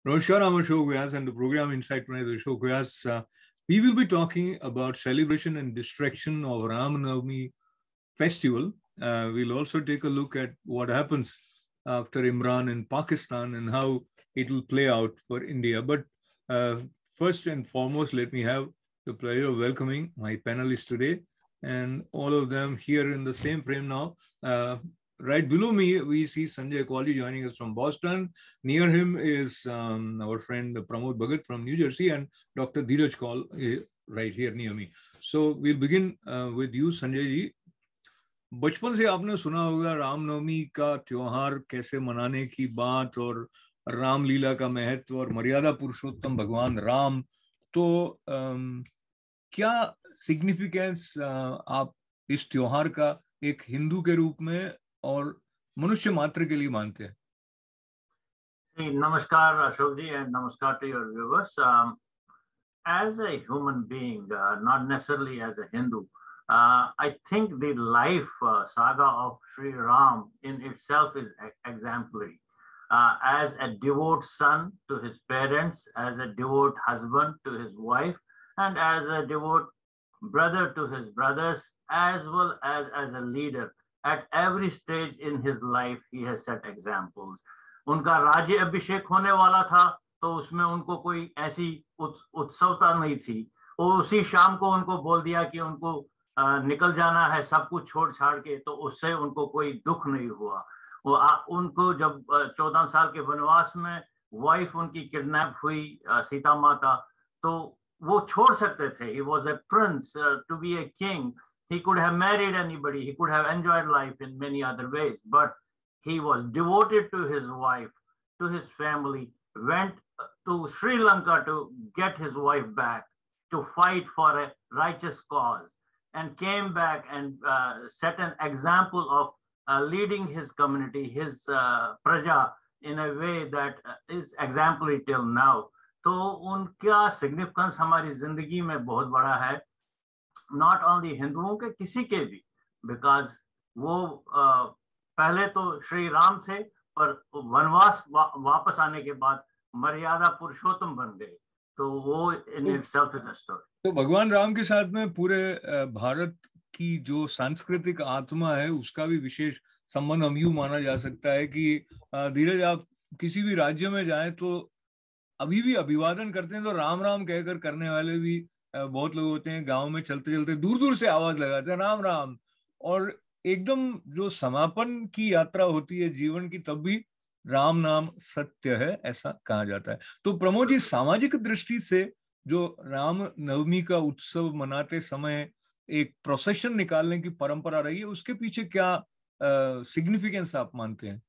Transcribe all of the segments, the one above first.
Namaskar, I'm Ashok Vyas, and the program Insight Tonight with Ashok Vyas. We will be talking about celebration and distraction of Ram Navami festival. We'll also take a look at what happens after Imran in Pakistan and how it will play out for India. But first and foremost, let me have the pleasure of welcoming my panelists today, and all of them here in the same frame now. Right below me, we see Sanjay Kwali joining us from Boston. Near him is our friend Pramod Bhagat from New Jersey, and Dr. Dheeraj Kaul right here near me. So we'll begin with you, Sanjay ji. बचपन से आपने सुना होगा रामनवमी का त्योहार कैसे मनाने की बात और रामलीला का महत्व और मर्यादा पुरुषोत्तम भगवान राम। तो क्या सिग्निफिकेंस आप इस त्योहार का एक हिंदू के रूप में और मनुष्य मात्र के लिए मानते हैं? Namaskar, Ashok ji, and namaskar to your viewers. As a human being, not necessarily as a Hindu, I think the life saga of Sri Ram in itself is exemplary. As a devout son to his parents, as a devout husband to his wife, and as a devout brother to his brothers, as well as a leader. At every stage in his life, he has set examples. उनका राज्य अभिषेक होने वाला था, तो उसमें उनको कोई ऐसी उत्सवता नहीं थी। वो उसी शाम को उनको बोल दिया कि उनको निकल जाना है सब कुछ छोड़ छाड़ के, तो उससे उनको कोई दुख नहीं हुआ। वो उनको जब 14 साल के वनवास में वाइफ उनकी किडनैप हुई, सीता माता, तो वो छोड़ सकते थे। He was a prince, to be a king. He could have married anybody. He could have enjoyed life in many other ways, but he was devoted to his wife, to his family, went to Sri Lanka to get his wife back, to fight for a righteous cause, and came back and set an example of leading his community, his praja, in a way that is exemplary till now. तो उनका significance हमारी जिंदगी में बहुत बड़ा है, not only हिंदुओं के, किसी के भी, बिकॉज वो पहले तो श्री राम थे, पर वनवास वापस आने के बाद मर्यादा पुरुषोत्तम बन गए। तो वो in itself is a story. तो भगवान राम के साथ में पूरे भारत की जो सांस्कृतिक आत्मा है उसका भी विशेष संबंध हम यूं माना जा सकता है कि धीरज, आप किसी भी राज्य में जाएं तो अभी भी अभिवादन करते हैं तो राम राम कहकर करने वाले भी बहुत लोग होते हैं। गांव में चलते चलते दूर दूर से आवाज लगाते हैं राम राम, और एकदम जो समापन की यात्रा होती है जीवन की, तब भी राम नाम सत्य है, ऐसा कहा जाता है। तो प्रमोद जी, सामाजिक दृष्टि से जो राम नवमी का उत्सव मनाते समय एक प्रोसेशन निकालने की परंपरा रही है, उसके पीछे क्या सिग्निफिकेंस आप मानते हैं?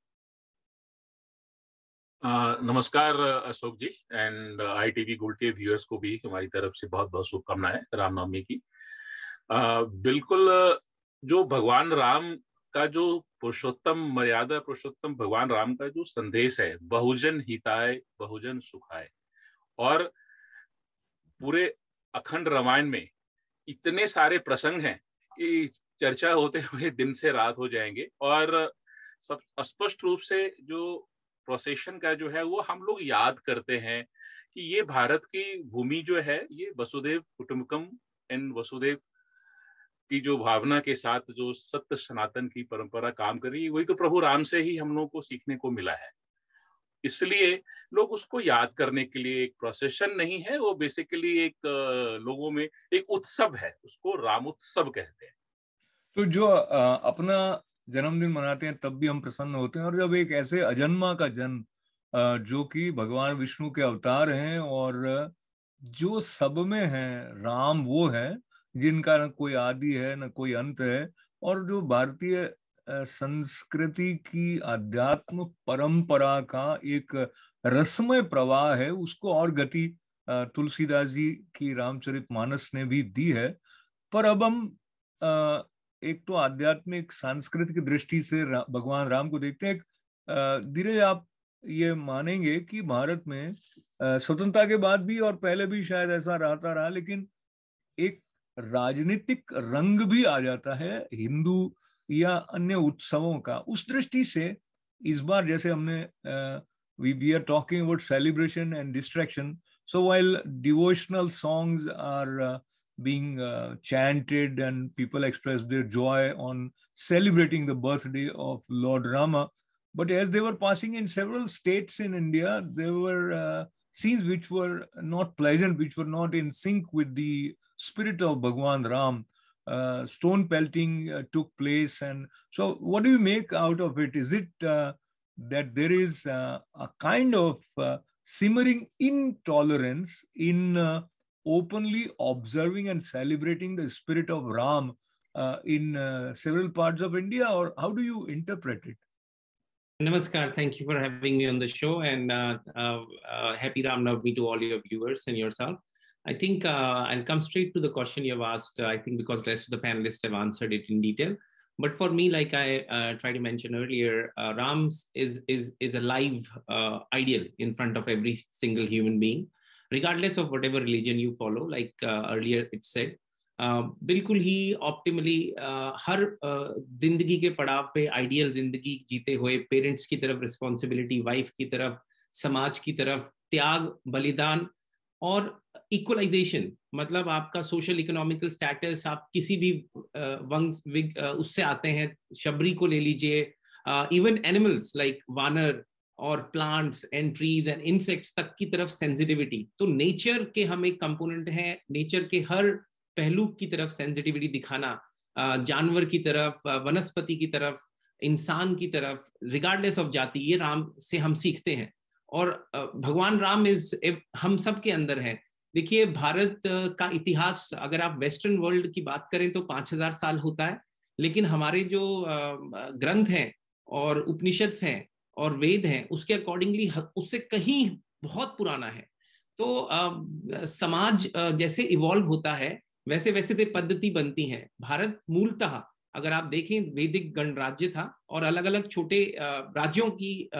नमस्कार अशोक जी, एंड ITV गोल्ड के व्यूअर्स को भी हमारी तरफ से बहुत बहुत शुभकामनाएं रामनवमी की। बिल्कुल, जो भगवान राम का जो पुरुषोत्तम, मर्यादा पुरुषोत्तम भगवान राम का जो संदेश है, बहुजन हिताय बहुजन सुखाय, और पूरे अखंड रामायण में इतने सारे प्रसंग हैं कि चर्चा होते हुए दिन से रात हो जाएंगे। और सब स्पष्ट रूप से जो प्रोसेशन का जो है वो हम लोग याद करते हैं कि ये भारत की भूमि जो है, ये वसुदेव कुटुंबकम एंड वसुदेव की जो भावना के साथ जो सत्य सनातन की परंपरा काम कर रही है, वही तो प्रभु राम से ही हम लोगों को सीखने को मिला है। इसलिए लोग उसको याद करने के लिए, एक प्रोसेशन नहीं है वो, बेसिकली एक लोगों में एक उत्सव है, उसको राम उत्सव कहते हैं। तो जो अपना जन्मदिन मनाते हैं तब भी हम प्रसन्न होते हैं, और जब एक ऐसे अजन्मा का जन्म जो कि भगवान विष्णु के अवतार हैं और जो सब में है, राम वो है जिनका न कोई आदि है न कोई अंत है, और जो भारतीय संस्कृति की आध्यात्म परंपरा का एक रसमय प्रवाह है, उसको और गति तुलसीदास जी की रामचरितमानस ने भी दी है। पर अब हम एक तो आध्यात्मिक सांस्कृतिक दृष्टि से भगवान राम को देखते हैं। धीरज, आप ये मानेंगे कि भारत में स्वतंत्रता के बाद भी और पहले भी शायद ऐसा रहता रहा, लेकिन एक राजनीतिक रंग भी आ जाता है हिंदू या अन्य उत्सवों का। उस दृष्टि से इस बार जैसे हमने we are talking about celebration and distraction. So while devotional songs are being chanted and people express their joy on celebrating the birthday of Lord Rama, but as they were passing in several states in India, there were scenes which were not pleasant, which were not in sync with the spirit of Bhagwan Ram. Stone pelting took place. And so what do you make out of it? Is it that there is a kind of simmering intolerance in openly observing and celebrating the spirit of Ram in several parts of India, or how do you interpret it? Namaskar. Thank you for having me on the show, and happy Ram Navami to all your viewers and yourself. I think I'll come straight to the question you've asked. I think because the rest of the panelists have answered it in detail. But for me, like I tried to mention earlier, Ram's is a live ideal in front of every single human being, regardless of whatever religion you follow. Like earlier it said, बिल्कुल ही optimally हर जिंदगी के पड़ाव पे ideal जिंदगी जीते हुए parents की तरफ रिस्पॉन्सिबिलिटी, वाइफ की तरफ, समाज की तरफ त्याग, बलिदान और इक्वलाइजेशन, मतलब आपका सोशल इकोनॉमिकल स्टेटस, आप किसी भी वंश उससे आते हैं, शबरी को ले लीजिए, इवन एनिमल्स लाइक वानर और plants and trees and insects तक की तरफ सेंसिटिविटी. तो नेचर के हम एक कंपोनेंट हैं, नेचर के हर पहलू की तरफ सेंसिटिविटी दिखाना, जानवर की तरफ, वनस्पति की तरफ, इंसान की तरफ, रिगार्डलेस ऑफ जाति, ये राम से हम सीखते हैं. और भगवान राम हम सब के अंदर है. देखिए, भारत का इतिहास अगर आप वेस्टर्न वर्ल्ड की बात करें तो 5000 साल होता है, लेकिन हमारे जो ग्रंथ हैं और उपनिषद हैं और वेद हैं, उसके अकॉर्डिंगली उससे कहीं बहुत पुराना है. तो समाज जैसे इवॉल्व होता है वैसे वैसे पद्धति बनती है. भारत मूलतः अगर आप देखें वैदिक गणराज्य था और अलग अलग छोटे राज्यों की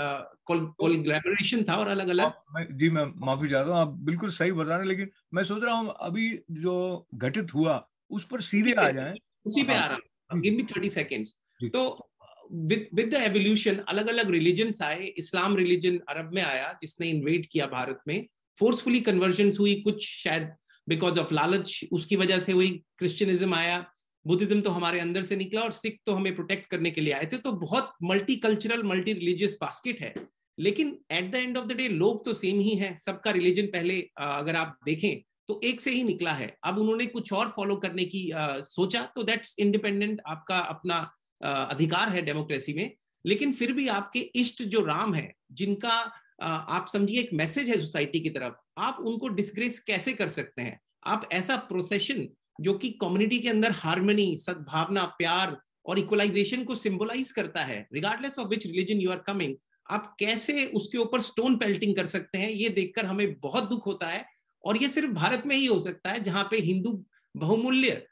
कोलैबोरेशन था और अलग अलग. जी मैं माफी चाहता हूँ, आप बिल्कुल सही बता रहे हैं, लेकिन मैं सोच रहा हूँ अभी जो घटित हुआ उस पर सीधे आ जाएं. उसी पे आ रहा हूँ, गिव मी 30 सेकेंड्स. तो विद द एवोल्यूशन अलग अलग रिलीजन्स आए. इस्लाम रिलीजन अरब में आया जिसने इन्वेड किया भारत में, फोर्सफुली कन्वर्जन हुई, कुछ शायद बिकॉज ऑफ लालच उसकी वजह से हुई. क्रिश्चियनिज्म आया, बुद्धिज्म तो हमारे अंदर से निकला और सिख तो हमें प्रोटेक्ट करने के लिए आए थे. तो बहुत multi cultural multi religious basket है, लेकिन at the end of the day लोग तो सेम ही है. सबका रिलीजन पहले अगर आप देखें तो एक से ही निकला है. अब उन्होंने कुछ और फॉलो करने की सोचा, तो दैट्स इंडिपेंडेंट, आपका अपना अधिकार है डेमोक्रेसी में. लेकिन फिर भी आपके इष्ट जो राम है, जिनका आप समझिए एक मैसेज है सोसाइटी की तरफ, आप उनको डिस्ग्रेस कैसे कर सकते हैं? आप ऐसा प्रोसेशन जो कि कम्युनिटी के अंदर हार्मनी, सद्भावना, प्यार और इक्वलाइजेशन को सिंबलाइज करता है, regardless of which religion you are coming, आप कैसे उसके ऊपर स्टोन पेल्टिंग कर सकते हैं? ये देखकर हमें बहुत दुख होता है. और ये सिर्फ भारत में ही हो सकता है, जहां पे हिंदू बहुमूल्य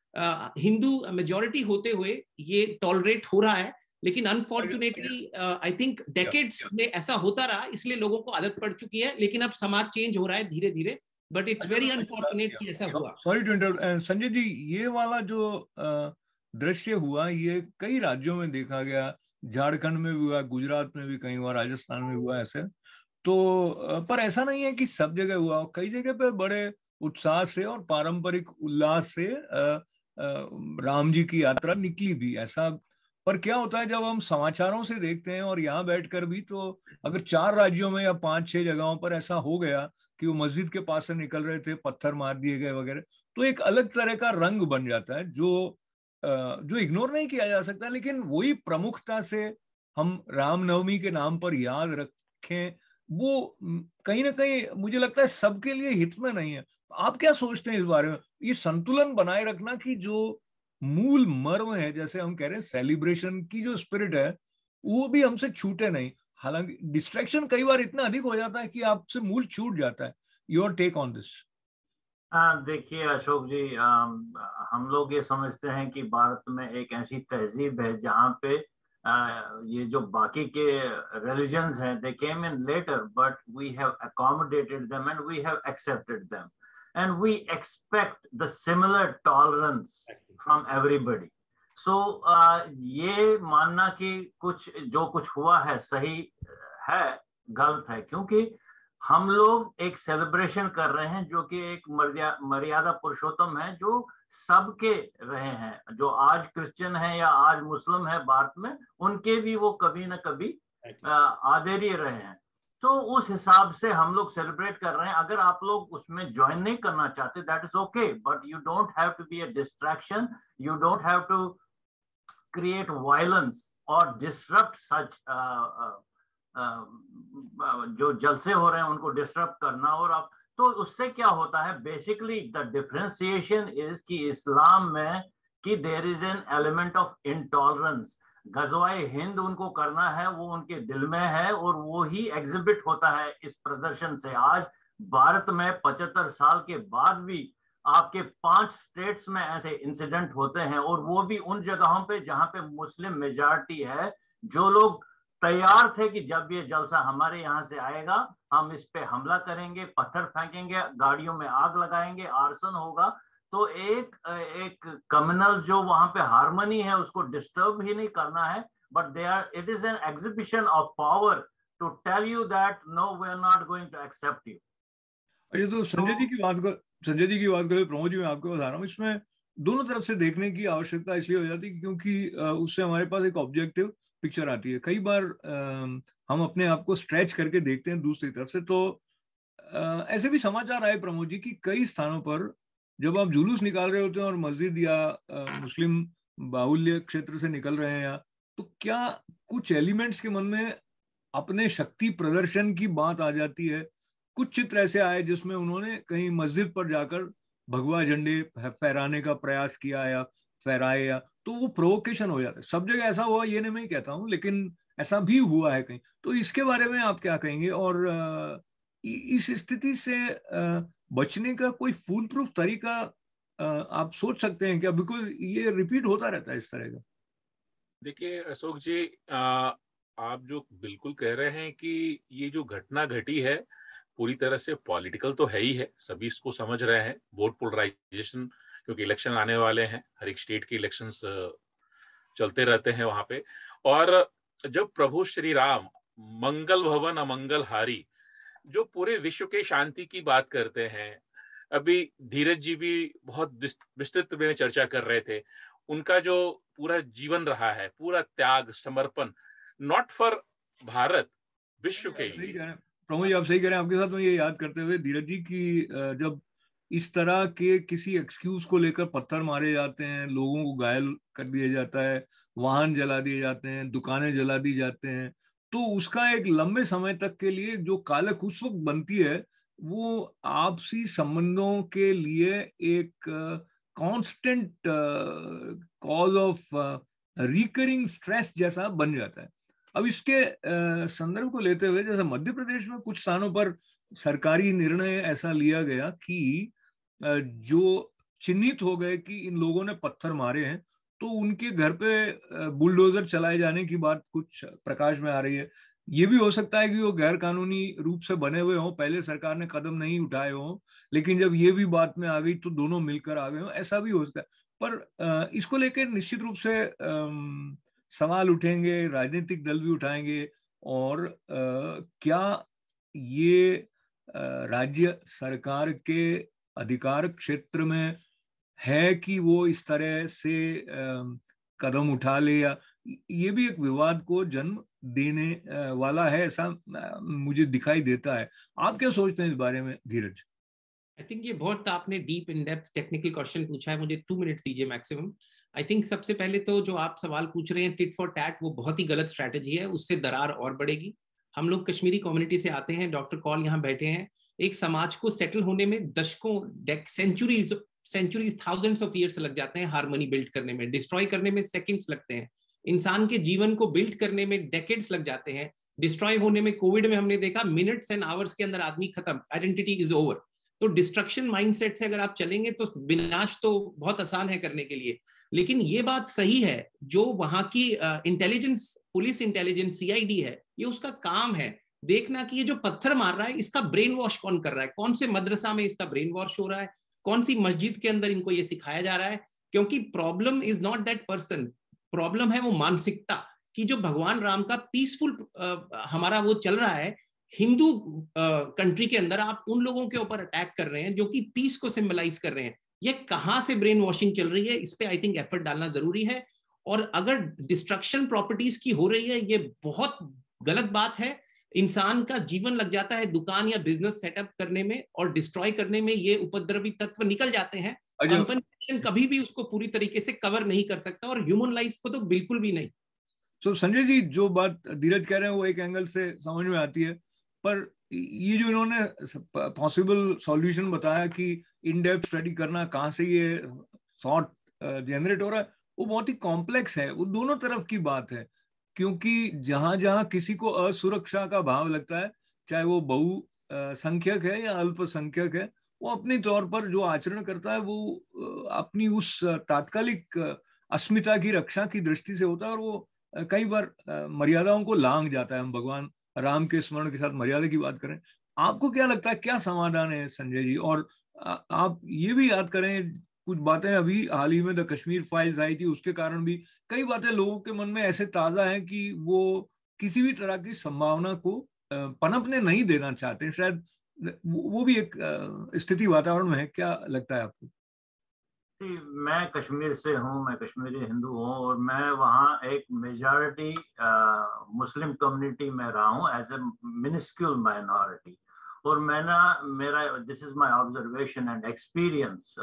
हिंदू मेजॉरिटी होते हुए ये टॉलरेट हो रहा है. लेकिन अनफॉर्चुनेटली आई थिंक डेकेड्स में ऐसा होता रहा, इसलिए लोगों को आदत पड़ चुकी है. लेकिन अब समाज चेंज हो रहा है धीरे धीरे, बट इट्स वेरी अनफॉर्चुनेट कि ऐसा हुआ. Sorry to interrupt Sanjay ji, ये वाला जो दृश्य हुआ ये कई राज्यों में देखा गया. झारखंड में भी हुआ, गुजरात में भी कई हुआ, राजस्थान में हुआ ऐसे. तो पर ऐसा नहीं है कि सब जगह हुआ. कई जगह पे बड़े उत्साह से और पारंपरिक उल्लास से राम जी की यात्रा निकली भी ऐसा. पर क्या होता है जब हम समाचारों से देखते हैं और यहाँ बैठकर भी, तो अगर 4 राज्यों में या 5-6 जगहों पर ऐसा हो गया कि वो मस्जिद के पास से निकल रहे थे, पत्थर मार दिए गए वगैरह, तो एक अलग तरह का रंग बन जाता है जो इग्नोर नहीं किया जा सकता. लेकिन वही प्रमुखता से हम रामनवमी के नाम पर याद रखें, वो कहीं ना कहीं मुझे लगता है सबके लिए हित में नहीं है. आप क्या सोचते हैं इस बारे में? ये संतुलन बनाए रखना कि जो मूल मर्म है, जैसे हम कह रहे हैं सेलिब्रेशन की जो स्पिरिट है, वो भी हमसे छूटे नहीं. हालांकि डिस्ट्रैक्शन कई बार इतना अधिक हो जाता है कि आपसे मूल छूट जाता है. Your take on this? देखिए अशोक जी, हम लोग ये समझते हैं कि भारत में एक ऐसी तहजीब है जहाँ पे ये जो बाकी के रिलीजन्स हैं, they came in later, but we have accommodated them and we have accepted them. And we expect the similar tolerance from everybody. So ये मानना कि जो कुछ हुआ है सही है, गलत है, क्योंकि हम लोग एक सेलिब्रेशन कर रहे हैं जो कि एक मर्यादा पुरुषोत्तम है, जो सबके रहे हैं, जो आज क्रिश्चियन है या आज मुस्लिम है भारत में, उनके भी वो कभी ना कभी आदरणीय रहे हैं। तो उस हिसाब से हम लोग सेलिब्रेट कर रहे हैं। अगर आप लोग उसमें ज्वाइन नहीं करना चाहते, that is okay, but you don't have to be a distraction, you don't have to create violence और डिसरप्ट सच जो जलसे हो रहे हैं उनको डिस्टर्ब करना। और अब तो उससे क्या होता है, बेसिकली द डिफरेंशिएशन इज कि इस्लाम में कि there is an element of intolerance. गजवाए हिंद उनको करना है, वो उनके दिल में है, और वो ही एग्जिबिट होता है इस प्रदर्शन से। आज भारत में 75 साल के बाद भी आपके 5 स्टेट्स में ऐसे इंसिडेंट होते हैं, और वो भी उन जगहों पे जहां पे मुस्लिम मेजॉरिटी है। जो लोग तैयार थे कि जब ये जलसा हमारे यहाँ से आएगा हम इस पे हमला करेंगे, पत्थर फेंकेंगे, गाड़ियों में आग लगाएंगे, आर्सन होगा। तो एक कम्युनल जो वहां पे हार्मनी है उसको डिस्टर्ब ही नहीं करना है, but they are, it is an exhibition of power to tell you that no we are not going to accept you. ये तो संजय जी की बात करें, प्रमोद जी मैं आपको बता रहा हूँ, इसमें दोनों तरफ से देखने की आवश्यकता इसलिए हो जाती है क्योंकि उससे हमारे पास एक ऑब्जेक्टिव पिक्चर आती है। कई बार हम अपने आप को स्ट्रेच करके देखते हैं दूसरी तरफ से। तो ऐसे भी समाचार आए प्रमोद जी की कई स्थानों पर जब आप जुलूस निकाल रहे होते हैं और मस्जिद या मुस्लिम बाहुल्य क्षेत्र से निकल रहे हैं, या तो क्या कुछ एलिमेंट्स के मन में अपने शक्ति प्रदर्शन की बात आ जाती है। कुछ चित्र ऐसे आए जिसमें उन्होंने कहीं मस्जिद पर जाकर भगवा झंडे फहराने का प्रयास किया या फहराए, या तो वो प्रोवोकेशन हो जाता है। सब जगह ऐसा हुआ ये नहीं कहता हूँ, लेकिन ऐसा भी हुआ है कहीं। तो इसके बारे में आप क्या कहेंगे, और इस स्थिति से बचने का कोई फूल प्रूफ तरीका आप सोच सकते हैं क्या, बिकॉज ये रिपीट होता रहता है इस तरह का। देखिए अशोक जी, आप जो बिल्कुल कह रहे हैं कि ये जो घटना घटी है पूरी तरह से पॉलिटिकल तो है ही है, सभी इसको समझ रहे हैं। वोट पोलराइजेशन, क्योंकि इलेक्शन आने वाले हैं, हर एक स्टेट के इलेक्शंस चलते रहते हैं वहां पे। और जब प्रभु श्री राम मंगल भवन अमंगल हारी, जो पूरे विश्व के शांति की बात करते हैं, अभी धीरज जी भी बहुत विस्तृत में चर्चा कर रहे थे, उनका जो पूरा जीवन रहा है, पूरा त्याग समर्पण, नॉट फॉर भारत, विश्व के लिए। प्रमोद जी आप सही कह रहे हैं। आपके साथ में ये याद करते हुए धीरज जी की जब इस तरह के किसी एक्सक्यूज को लेकर पत्थर मारे जाते हैं, लोगों को घायल कर दिया जाता है, वाहन जला दिए जाते हैं, दुकानें जला दी जाते हैं, तो उसका एक लंबे समय तक के लिए जो कालक उस वक्त बनती है वो आपसी संबंधों के लिए एक constant cause of recurring stress जैसा बन जाता है। अब इसके संदर्भ को लेते हुए जैसे मध्य प्रदेश में कुछ स्थानों पर सरकारी निर्णय ऐसा लिया गया कि जो चिन्हित हो गए कि इन लोगों ने पत्थर मारे हैं, तो उनके घर पे बुलडोजर चलाए जाने की बात कुछ प्रकाश में आ रही है। ये भी हो सकता है कि वो गैर कानूनी रूप से बने हुए हों, पहले सरकार ने कदम नहीं उठाए हों, लेकिन जब ये भी बात में आ गई तो दोनों मिलकर आ गए हों, ऐसा भी हो सकता है। पर इसको लेकर निश्चित रूप से सवाल उठेंगे, राजनीतिक दल भी उठाएंगे, और क्या ये राज्य सरकार के अधिकार क्षेत्र में है कि वो इस तरह से कदम उठा ले, या ये भी एक विवाद को जन्म देने वाला है, ऐसा मुझे दिखाई देता है। आप क्या सोचते हैं इस बारे में धीरज? आई थिंक ये बहुत आपने deep in depth technical question पूछा है, मुझे 2 मिनट दीजिए मैक्सिमम। आई थिंक सबसे पहले तो जो आप सवाल पूछ रहे हैं टिट फॉर टैट, वो बहुत ही गलत स्ट्रैटेजी है, उससे दरार और बढ़ेगी। हम लोग कश्मीरी कम्युनिटी से आते हैं, डॉक्टर कॉल यहाँ बैठे हैं। एक समाज को सेटल होने में दशकों, सेंचुरीज, थाउजेंड्स ऑफ ईयर्स लग जाते हैं। हार्मनी बिल्ड करने में, डिस्ट्रॉय करने में सेकंड्स लगते हैं। इंसान के जीवन को बिल्ड करने में डेकेड्स लग जाते हैं। डिस्ट्रॉय होने में, कोविड में हमने देखा, मिनट्स एंड आवर्स के अंदर आदमी खत्म, आइडेंटिटी इज ओवर। तो डिस्ट्रक्शन माइंडसेट से अगर आप चलेंगे तो विनाश तो बहुत आसान है करने के लिए। लेकिन ये बात सही है, जो वहां की इंटेलिजेंस, पुलिस इंटेलिजेंस, सीआईडी है, ये उसका काम है देखना कि ये जो पत्थर मार रहा है इसका ब्रेन वॉश कौन कर रहा है, कौन से मदरसा में इसका ब्रेन वॉश हो रहा है, कौन सी मस्जिद के अंदर इनको ये सिखाया जा रहा है। क्योंकि problem is not that person, problem है वो मानसिकता कि जो भगवान राम का पीसफुल हमारा वो चल रहा है हिंदू कंट्री के अंदर आप उन लोगों के ऊपर अटैक कर रहे हैं जो कि पीस को सिंबलाइज कर रहे हैं। ये कहां से ब्रेन वॉशिंग चल रही है, इस पे आई थिंक एफर्ट डालना जरूरी है। और अगर डिस्ट्रक्शन प्रॉपर्टीज की हो रही है, ये बहुत गलत बात है। इंसान का जीवन लग जाता है दुकान या बिजनेस सेटअप करने में, और डिस्ट्रॉय करने में ये उपद्रवी तत्व निकल जाते हैं। कंपनसेशन कभी भी उसको पूरी तरीके से कवर नहीं कर सकता, और ह्यूमन लाइफ को तो बिल्कुल भी नहीं। तो संजय जी, जो बात धीरज कह रहे हैं वो एक एंगल से समझ में आती है, पर ये जो इन्होंने पॉसिबल सॉल्यूशन बताया कि इन डेप्थ स्टडी करना, कहाँ से ये थॉट जनरेट हो रहा है, वो बहुत ही कॉम्प्लेक्स है। वो दोनों तरफ की बात है, क्योंकि जहां जहां किसी को असुरक्षा का भाव लगता है, चाहे वो बहुसंख्यक है या अल्पसंख्यक है, वो अपने तौर पर जो आचरण करता है वो अपनी उस तात्कालिक अस्मिता की रक्षा की दृष्टि से होता है, और वो कई बार मर्यादाओं को लांघ जाता है। हम भगवान राम के स्मरण के साथ मर्यादा की बात करें, आपको क्या लगता है, क्या समाधान है संजय जी? और आप ये भी याद करें, कुछ बातें अभी हाल ही में द कश्मीर फाइल्स आई थी, उसके कारण भी कई बातें लोगों के मन में ऐसे ताजा हैं कि वो किसी भी तरह की संभावना को पनपने नहीं देना चाहते। शायद वो भी एक स्थिति वातावरण में है। क्या लगता है आपको? मैं कश्मीर से हूँ, मैं कश्मीरी हिंदू हूँ, और मैं वहाँ एक मेजॉरिटी मुस्लिम कम्युनिटी में रहा हूँ एज ए मिनिस्क्यूल माइनॉरिटी। और मेरा this is my observation and experience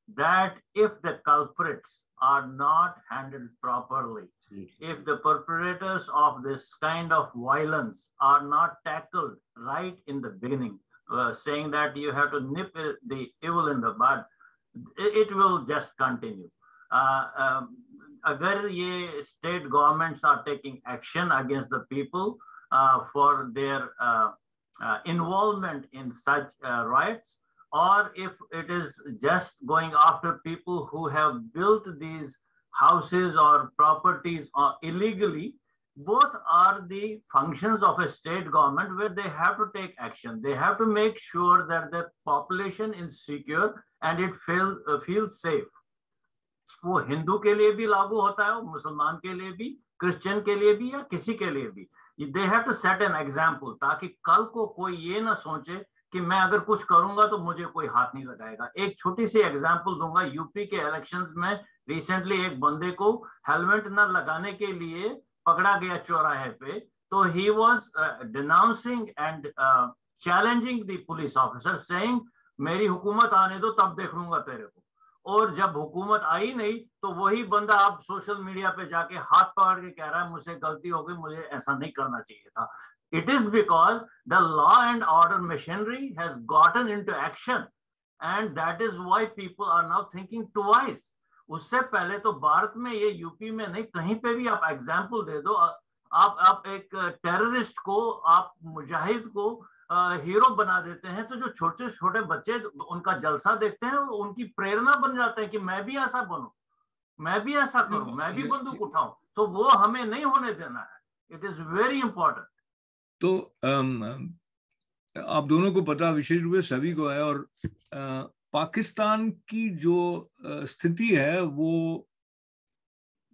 that if the culprits are not handled properly, if the perpetrators of this kind of violence are not tackled right in the beginning, saying that you have to nip the evil in the bud, it will just continue. Agar ye state governments are taking action against the people for their involvement in such riots, or if it is just going after people who have built these houses or properties illegally, both are the functions of a state government where they have to take action. They have to make sure that the population is secure and it feels safe. वो हिंदू के लिए भी लागू होता है, मुसलमान के लिए भी, क्रिश्चियन के लिए भी, या किसी के लिए भी। They have to set an example, ताकि कल को कोई ये ना सोचे कि मैं अगर कुछ करूंगा तो मुझे कोई हाथ नहीं लगाएगा। एक छोटी सी एग्जांपल दूंगा। यूपी के इलेक्शंस में रिसेंटली एक बंदे को हेलमेट न लगाने के लिए पकड़ा गया चौराहे पे, तो he was denouncing and challenging the police officer, saying मेरी हुकूमत आने दो तब देख लूंगा तेरे को। और जब हुकूमत आई नहीं तो वही बंदा अब सोशल मीडिया पे जाके हाथ पकड़ के कह रहा है मुझसे गलती हो गई, मुझे ऐसा नहीं करना चाहिए था। It is because the law and order machinery has gotten into action, and that is why people are now thinking twice. उससे पहले तो भारत में, ये यूपी में नहीं, कहीं पे भी आप एग्जाम्पल दे दो। आप एक टेररिस्ट को, आप मुजाहिद को हीरो बना देते हैं, तो जो छोटे छोटे बच्चे उनका जलसा देखते हैं, उनकी प्रेरणा बन जाते हैं कि मैं भी ऐसा बनूं, मैं भी ऐसा करूं, मैं भी बंदूक उठाऊं। तो वो हमें नहीं होने देना है। It is very important. तो आप दोनों को पता, विशेष रूप से सभी को है, और पाकिस्तान की जो स्थिति है वो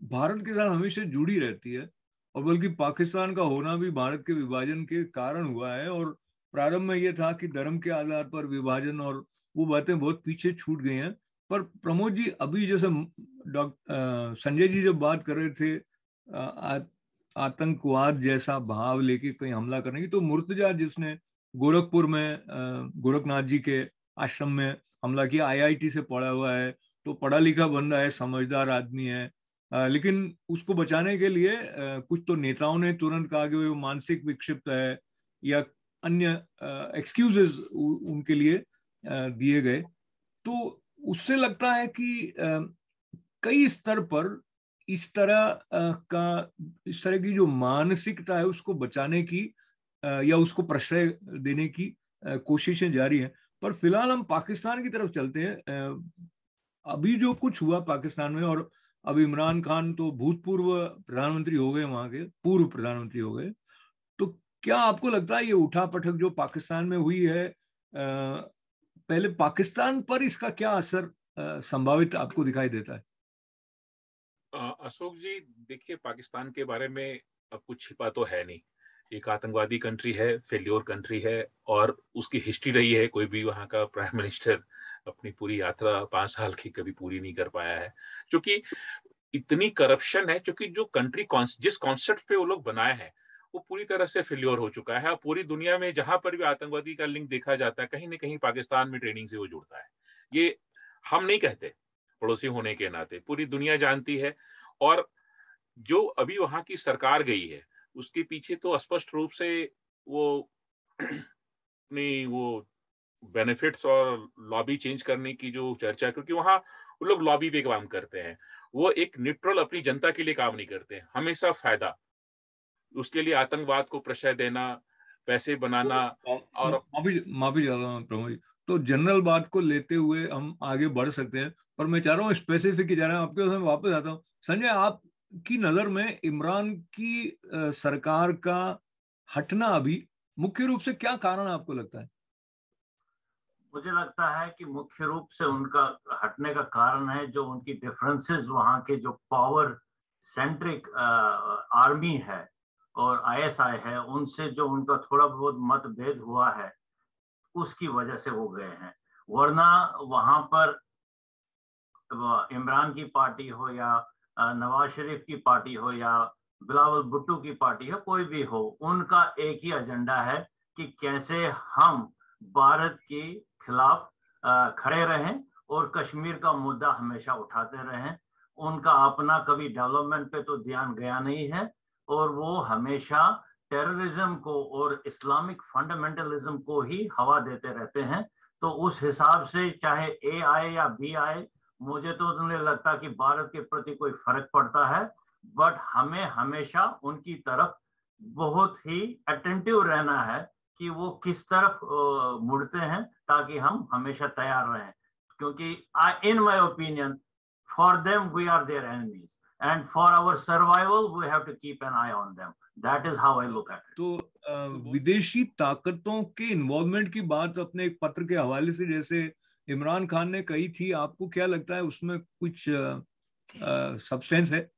भारत के साथ हमेशा जुड़ी रहती है, और बल्कि पाकिस्तान का होना भी भारत के विभाजन के कारण हुआ है। और प्रारंभ में यह था कि धर्म के आधार पर विभाजन, और वो बातें बहुत पीछे छूट गई हैं। पर प्रमोद जी, अभी जैसे संजय जी जब बात कर रहे थे आतंकवाद जैसा भाव लेके कहीं हमला करने की, तो मुर्तजा जिसने गोरखपुर में गोरखनाथ जी के आश्रम में हमला किया, आईआईटी से पढ़ा हुआ है, तो पढ़ा लिखा बंदा है, समझदार आदमी है, लेकिन उसको बचाने के लिए कुछ तो नेताओं ने तुरंत कहा कि वो मानसिक विक्षिप्त है, या अन्य एक्सक्यूजेस उनके लिए दिए गए। तो उससे लगता है कि कई स्तर पर इस तरह की जो मानसिकता है उसको बचाने की या उसको प्रश्रय देने की कोशिशें जारी हैं। पर फिलहाल हम पाकिस्तान की तरफ चलते हैं। अभी जो कुछ हुआ पाकिस्तान में, और अब इमरान खान तो भूतपूर्व प्रधानमंत्री हो गए, वहां के पूर्व प्रधानमंत्री हो गए, तो क्या आपको लगता है ये उठापटक जो पाकिस्तान में हुई है, पहले पाकिस्तान पर इसका क्या असर संभावित आपको दिखाई देता है? अशोक जी, देखिए, पाकिस्तान के बारे में अब कुछ छिपा तो है नहीं। एक आतंकवादी कंट्री है, फेल्योर कंट्री है, और उसकी हिस्ट्री रही है, कोई भी वहां का प्राइम मिनिस्टर अपनी पूरी यात्रा 5 साल की कभी पूरी नहीं कर पाया है, क्योंकि इतनी करप्शन है, क्योंकि जो कंट्री जिस कॉन्सेप्ट पे वो लोग बनाए हैं वो पूरी तरह से फेल्योर हो चुका है। पूरी दुनिया में जहां पर भी आतंकवादी का लिंक देखा जाता है, कहीं ना कहीं पाकिस्तान में ट्रेनिंग से वो जुड़ता है। ये हम नहीं कहते, पड़ोसी होने के नाते पूरी दुनिया जानती है। और जो अभी वहां की सरकार गई है उसके पीछे तो स्पष्ट रूप से वो नहीं, वो बेनिफिट्स और लॉबी चेंज करने की जो चर्चा, क्योंकि वहां वो लोग लॉबी पे काम करते हैं, वो एक न्यूट्रल अपनी जनता के लिए काम नहीं करते हैं, हमेशा फायदा, उसके लिए आतंकवाद को प्रश्रय देना, पैसे बनाना। और माफी चाह रहा हूँ प्रमोद जी, तो जनरल बात को लेते हुए हम आगे बढ़ सकते हैं, पर मैं चाह रहा हूँ स्पेसिफिक जा रहा हूँ आपके, मैं वापस आता हूँ। संजय, आपकी नजर में इमरान की सरकार का हटना अभी मुख्य रूप से क्या कारण आपको लगता है? मुझे लगता है कि मुख्य रूप से उनका हटने का कारण है जो उनकी डिफरेंसेस, वहां के जो पावर सेंट्रिक आर्मी है और आईएसआई है, उनसे जो उनका थोड़ा बहुत मतभेद हुआ है उसकी वजह से हो गए हैं। वरना वहां पर इमरान की पार्टी हो या नवाज शरीफ की पार्टी हो या बिलावल भुट्टो की पार्टी हो, कोई भी हो, उनका एक ही एजेंडा है कि कैसे हम भारत के खिलाफ खड़े रहें और कश्मीर का मुद्दा हमेशा उठाते रहें। उनका अपना कभी डेवलपमेंट पे तो ध्यान गया नहीं है और वो हमेशा टेररिज्म को और इस्लामिक फंडामेंटलिज्म को ही हवा देते रहते हैं। तो उस हिसाब से चाहे ए आए या बी आए, मुझे तो नहीं लगता कि भारत के प्रति कोई फर्क पड़ता है। बट हमें हमेशा उनकी तरफ बहुत ही अटेंटिव रहना है कि वो किस तरफ मुड़ते हैं, ताकि हम हमेशा तैयार रहें। क्योंकि in my opinion, for them we are their enemies and for our survival we have to keep an eye on them. That is how I look at it. तो विदेशी ताकतों के इन्वॉल्वमेंट की बात अपने एक पत्र के हवाले से जैसे इमरान खान ने कही थी, आपको क्या लगता है उसमें कुछ सब्सटेंस है?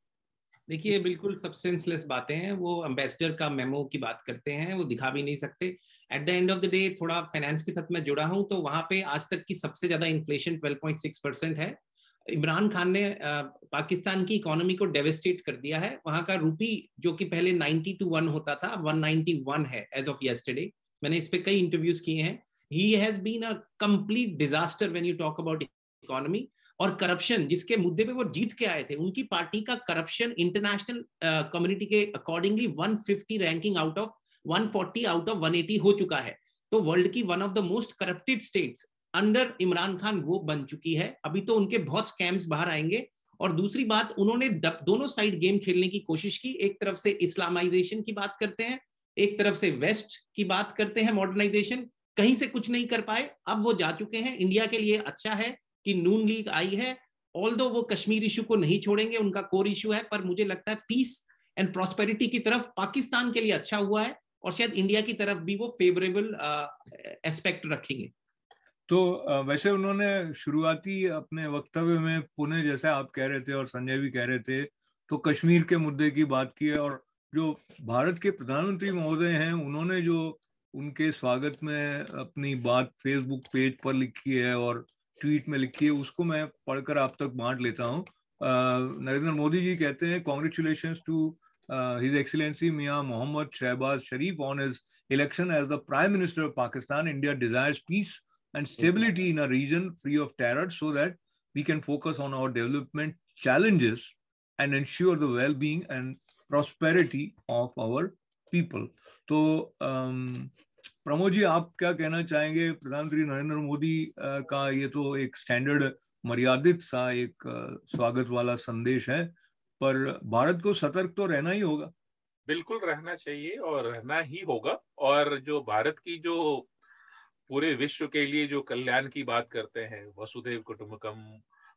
देखिए, बिल्कुल सब्सटेंसलेस बातें हैं। वो एम्बेसडर का मेमो की बात करते हैं, वो दिखा भी नहीं सकते। At the end of the day, थोड़ा फाइनेंस के साथ मैं जुड़ा हूं, तो वहां पे आज तक की सबसे ज्यादा इन्फ्लेशन 12.6% है। इमरान खान ने पाकिस्तान की इकोनॉमी को डेवेस्टेट कर दिया है। वहां का रुपी जो कि पहले 90 to 1 होता था, 191 है एज ऑफ येस्टरडे। मैंने इस पे कई इंटरव्यूज किए हैं। He has been a complete disaster when you talk about economy. और करप्शन, जिसके मुद्दे पे वो जीत के आए थे, उनकी पार्टी का करप्शन इंटरनेशनल कम्युनिटी के accordingly 150 ranking out of 140 out of 180 हो चुका है। तो वर्ल्ड की one of the most corrupted states under Imran Khan वो बन चुकी है। अभी तो उनके बहुत स्कैम्स बाहर आएंगे। और दूसरी बात, उन्होंने दोनों साइड गेम खेलने की कोशिश की। एक तरफ से इस्लामाइजेशन की बात करते हैं, एक तरफ से वेस्ट की बात करते हैं, मॉडर्नाइजेशन। कहीं से कुछ नहीं कर पाए, अब वो जा चुके हैं। इंडिया के लिए अच्छा है कि नून लीग आई है। ऑल्दो वो कश्मीर इशू को नहीं छोड़ेंगे, उनका कोर इशू है, पर मुझे लगता है पीस एंड प्रॉस्पेरिटी की तरफ पाकिस्तान के लिए अच्छा हुआ है, और शायद इंडिया की तरफ भी वो फेवरेबल एस्पेक्ट रखेंगे। तो वैसे उन्होंने शुरुआती अपने वक्तव्य में पुणे, जैसे आप कह रहे थे और संजय भी कह रहे थे, तो कश्मीर के मुद्दे की बात की है। और जो भारत के प्रधानमंत्री महोदय हैं, उन्होंने जो उनके स्वागत में अपनी बात फेसबुक पेज पर लिखी है और ट्वीट में लिखी है, उसको मैं पढ़कर आप तक बांट लेता हूँ। नरेंद्र मोदी जी कहते हैं, congratulations to his excellency Mian Muhammad Shehbaz Sharif on his election as the prime minister of Pakistan. India desires peace and stability in a region free of terror so that we can focus on our development challenges and ensure the well-being and prosperity of our people. तो प्रमोद जी, आप क्या कहना चाहेंगे? प्रधानमंत्री नरेंद्र मोदी का ये तो एक स्टैंडर्ड मर्यादित सा एक स्वागत वाला संदेश है, पर भारत को सतर्क तो रहना ही होगा। बिल्कुल रहना चाहिए और रहना ही होगा। और जो भारत की जो पूरे विश्व के लिए जो कल्याण की बात करते हैं, वसुधैव कुटुंबकम,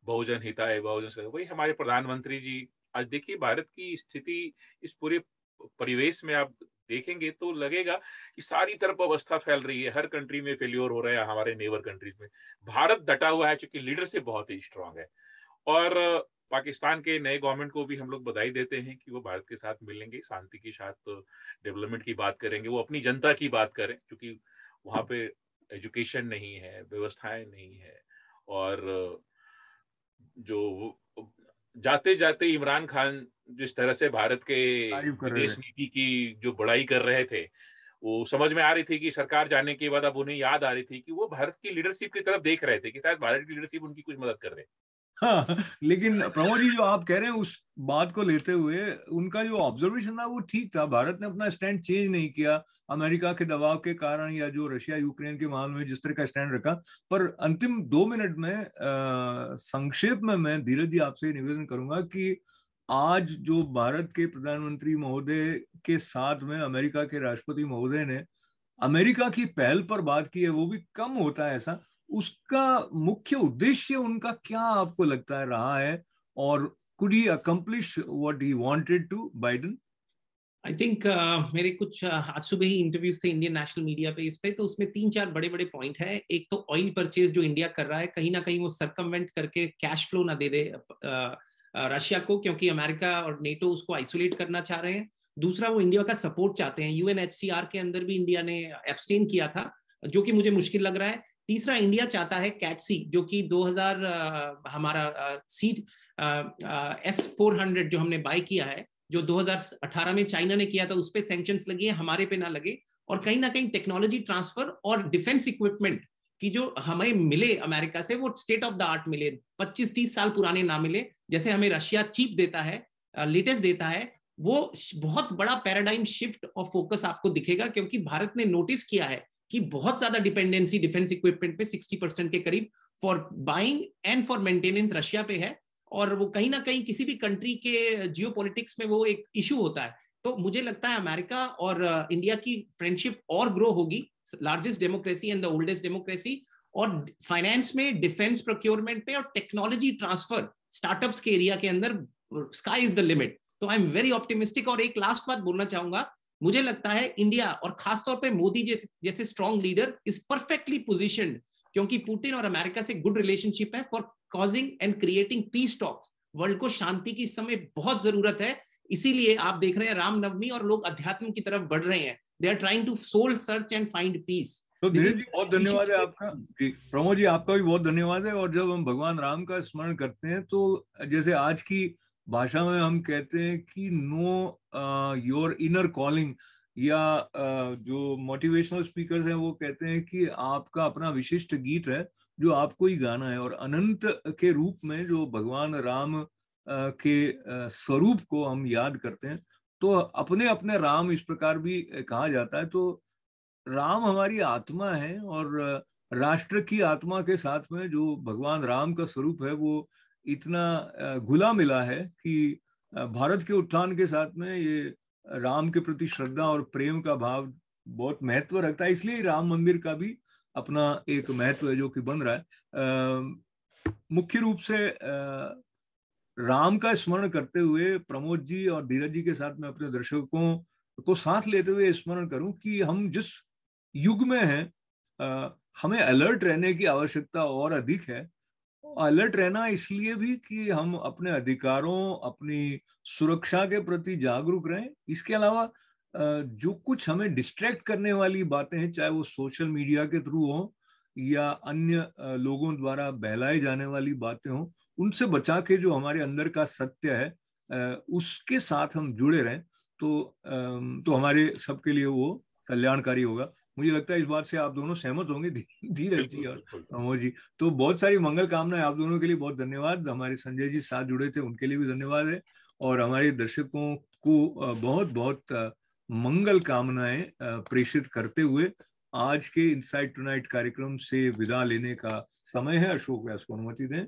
बहुजन हिताय बहुजन, वही हमारे प्रधानमंत्री जी। आज देखिए भारत की स्थिति, इस पूरे परिवेश में आप देखेंगे तो लगेगा कि सारी तरफ अवस्था फैल रही है, हर कंट्री में फेल्योर हो रहा है, हमारे नेबर कंट्रीज में। भारत डटा हुआ है, चूंकि लीडरशिप बहुत ही स्ट्रांग है। और पाकिस्तान के नए गवर्नमेंट को भी हम लोग बधाई देते हैं कि वो भारत के साथ मिलेंगे, शांति के साथ डेवलपमेंट की बात करेंगे, वो अपनी जनता की बात करें, क्योंकि वहाँ पे एजुकेशन नहीं है, व्यवस्थाएं नहीं है, और जो जाते जाते इमरान खान जिस तरह से भारत के विदेश नीति की जो बड़ाई कर रहे थे, वो समझ में आ रही थी कि सरकार जाने के बाद अब उन्हें याद आ रही थी कि वो भारत की लीडरशिप की तरफ देख रहे थे कि शायद भारत की लीडरशिप उनकी कुछ मदद कर दे। हाँ, लेकिन प्रमोद जी जो आप कह रहे हैं उस बात को लेते हुए उनका जो ऑब्जर्वेशन था वो ठीक था। भारत ने अपना स्टैंड चेंज नहीं किया अमेरिका के दबाव के कारण या जो रशिया यूक्रेन के मामले में जिस तरह का स्टैंड रखा। पर अंतिम 2 मिनट में संक्षेप में मैं धीरज जी आपसे निवेदन करूंगा कि आज जो भारत के प्रधानमंत्री महोदय के साथ में अमेरिका के राष्ट्रपति महोदय ने अमेरिका की पहल पर बात की है, वो भी कम होता है ऐसा, उसका मुख्य उद्देश्य उनका क्या आपको लगता है रहा है, और could he accomplish what he wanted to Biden? I think मेरे कुछ आज सुबह ही इंटरव्यूज थे इंडियन नेशनल मीडिया पे इस पे, तो उसमें 3-4 बड़े बड़े पॉइंट है। एक तो ऑयल परचेज जो इंडिया कर रहा है, कहीं ना कहीं वो सर्कमवेंट करके कैश फ्लो ना दे रशिया को, क्योंकि अमेरिका और नेटो उसको आइसोलेट करना चाह रहे हैं। दूसरा, वो इंडिया का सपोर्ट चाहते हैं। UNHCR के अंदर भी इंडिया ने एब्सटेन किया था, जो कि मुझे मुश्किल लग रहा है। तीसरा, इंडिया चाहता है कैटसी, जो कि 2000 हमारा सीट S-400 जो हमने बाय किया है, जो 2018 में चाइना ने किया था, उस पर सैंक्शंस लगी है, हमारे पे ना लगे। और कहीं ना कहीं टेक्नोलॉजी ट्रांसफर और डिफेंस इक्विपमेंट की जो हमें मिले अमेरिका से, वो स्टेट ऑफ द आर्ट मिले, 25-30 साल पुराने ना मिले, जैसे हमें रशिया चीप देता है, लेटेस्ट देता है। वो बहुत बड़ा पैराडाइम शिफ्ट और फोकस आपको दिखेगा, क्योंकि भारत ने नोटिस किया है कि बहुत ज्यादा डिपेंडेंसी डिफेंस इक्विपमेंट पे 60% के करीब for buying and for maintenance Russia पे है। और वो कहीं ना कहीं किसी भी कंट्री के जियोपॉलिटिक्स में वो एक इशू होता है। तो मुझे लगता है अमेरिका और इंडिया की फ्रेंडशिप और ग्रो होगी, largest democracy and the oldest democracy, और फाइनेंस में, डिफेंस प्रोक्योरमेंट पे और टेक्नोलॉजी ट्रांसफर स्टार्टअप्स के एरिया के अंदर स्काई इज द लिमिट। तो आई एम वेरी ऑप्टिमिस्टिक। और एक लास्ट बात बोलना चाहूंगा, मुझे लगता है इंडिया और खासतौर पे मोदी जैसे स्ट्रॉन्ग लीडर इज परफेक्टली पोजीशन्ड, क्योंकि पुतिन और अमेरिका से गुड रिलेशनशिप है, for causing and creating peace talks. World को शांति की इस समय बहुत जरूरत है। इसीलिए आप देख रहे हैं रामनवमी और लोग अध्यात्म की तरफ बढ़ रहे हैं। They are trying to soul search and find peace. तो धीरज जी बहुत धन्यवाद है आपका। प्रमोद जी आपका भी बहुत धन्यवाद है। और जब हम भगवान राम का स्मरण करते हैं तो जैसे आज की भाषा में हम कहते हैं कि नो योर इनर कॉलिंग, या जो मोटिवेशनल स्पीकर्स हैं वो कहते हैं कि आपका अपना विशिष्ट गीत है जो आपको ही गाना है। और अनंत के रूप में जो भगवान राम के स्वरूप को हम याद करते हैं, तो अपने अपने राम इस प्रकार भी कहा जाता है। तो राम हमारी आत्मा है, और राष्ट्र की आत्मा के साथ में जो भगवान राम का स्वरूप है वो इतना घुला मिला है कि भारत के उत्थान के साथ में ये राम के प्रति श्रद्धा और प्रेम का भाव बहुत महत्व रखता है। इसलिए राम मंदिर का भी अपना एक महत्व है जो कि बन रहा है। मुख्य रूप से राम का स्मरण करते हुए प्रमोद जी और धीरज जी के साथ में अपने दर्शकों को साथ लेते हुए स्मरण करूं कि हम जिस युग में हैं, हमें अलर्ट रहने की आवश्यकता और अधिक है। अलर्ट रहना इसलिए भी कि हम अपने अधिकारों, अपनी सुरक्षा के प्रति जागरूक रहें। इसके अलावा जो कुछ हमें डिस्ट्रैक्ट करने वाली बातें हैं, चाहे वो सोशल मीडिया के थ्रू हो या अन्य लोगों द्वारा बहलाए जाने वाली बातें हों, उनसे बचा के जो हमारे अंदर का सत्य है उसके साथ हम जुड़े रहें, तो हमारे सबके लिए वो कल्याणकारी होगा। मुझे लगता है इस बात से आप दोनों सहमत होंगे, धीरज जी और प्रमोद जी। तो बहुत सारी मंगल कामनाएं आप दोनों के लिए, बहुत धन्यवाद। हमारे संजय जी साथ जुड़े थे, उनके लिए भी धन्यवाद है। और हमारे दर्शकों को बहुत बहुत मंगल कामनाएं प्रेषित करते हुए आज के इनसाइट टुनाइट कार्यक्रम से विदा लेने का समय है। अशोक व्यास को अनुमति दें।